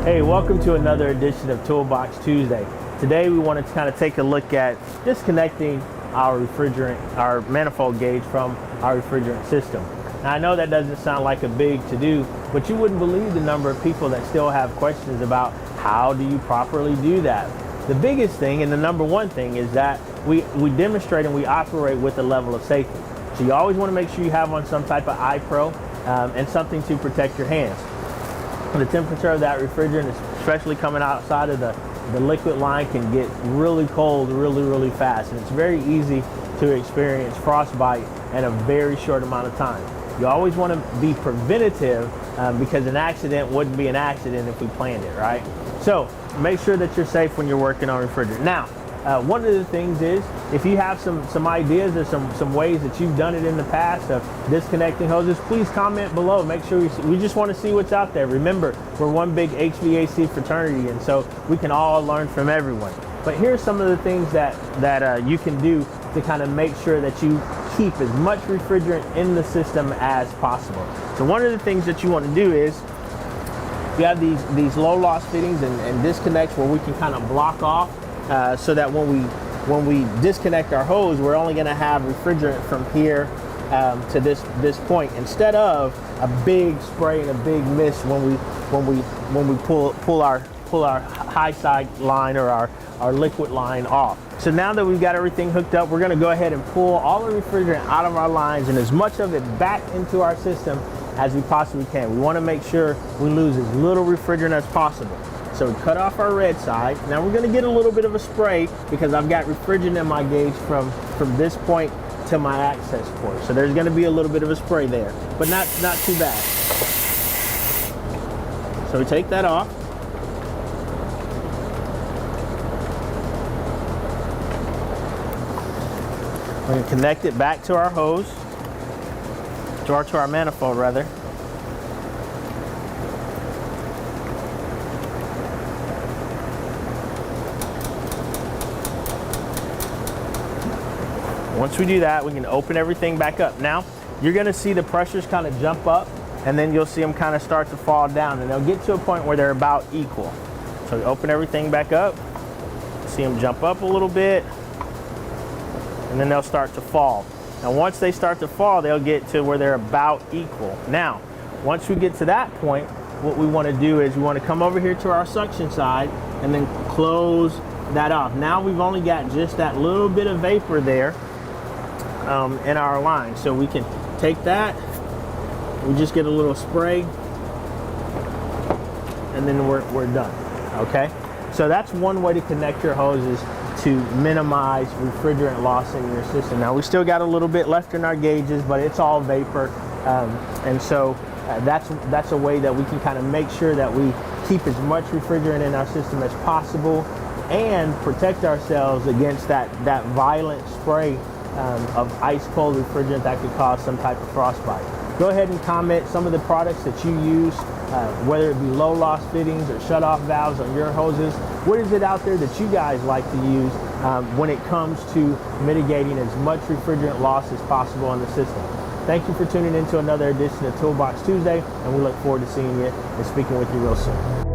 Hey, welcome to another edition of Toolbox Tuesday. Today we want to kind of take a look at disconnecting our refrigerant, our manifold gauge from our refrigerant system. Now I know that doesn't sound like a big to-do, but you wouldn't believe the number of people that still have questions about how do you properly do that. The biggest thing and the number one thing is that we demonstrate and we operate with a level of safety. So you always want to make sure you have on some type of eye pro and something to protect your hands. The temperature of that refrigerant, especially coming outside of the liquid line, can get really cold really fast, and it's very easy to experience frostbite in a very short amount of time. You always want to be preventative because an accident wouldn't be an accident if we planned it, right? So make sure that you're safe when you're working on refrigerant. Now, one of the things is, if you have some ideas or some ways that you've done it in the past of disconnecting hoses, please comment below. Make sure we just want to see what's out there. Remember, we're one big HVAC fraternity, and so we can all learn from everyone. But here's some of the things that you can do to kind of make sure that you keep as much refrigerant in the system as possible. So one of the things that you want to do is, you have these low loss fittings and disconnects where we can kind of block off so that when we disconnect our hose, we're only going to have refrigerant from here to this point, instead of a big spray and a big mist when we pull our high side line or our liquid line off. So now that we've got everything hooked up, we're going to go ahead and pull all the refrigerant out of our lines and as much of it back into our system as we possibly can. We want to make sure we lose as little refrigerant as possible. So we cut off our red side. Now we're going to get a little bit of a spray because I've got refrigerant in my gauge from this point to my access port. So there's going to be a little bit of a spray there, but not too bad. So we take that off. We're going to connect it back to our hose, to our manifold rather. Once we do that, we can open everything back up. Now, you're gonna see the pressures kind of jump up, and then you'll see them kind of start to fall down, and they'll get to a point where they're about equal. So we open everything back up, see them jump up a little bit, and then they'll start to fall. Now, once they start to fall, they'll get to where they're about equal. Now, once we get to that point, what we wanna do is we wanna come over here to our suction side and then close that off. Now we've only got just that little bit of vapor there in our line. So we can take that, we just get a little spray, and then we're done, okay? So that's one way to connect your hoses to minimize refrigerant loss in your system. Now we still got a little bit left in our gauges, but it's all vapor, and so that's a way that we can kind of make sure that we keep as much refrigerant in our system as possible and protect ourselves against that violent spray of ice cold refrigerant that could cause some type of frostbite. Go ahead and comment some of the products that you use, whether it be low loss fittings or shut off valves on your hoses. What is it out there that you guys like to use when it comes to mitigating as much refrigerant loss as possible in the system? Thank you for tuning in to another edition of Toolbox Tuesday, and we look forward to seeing you and speaking with you real soon.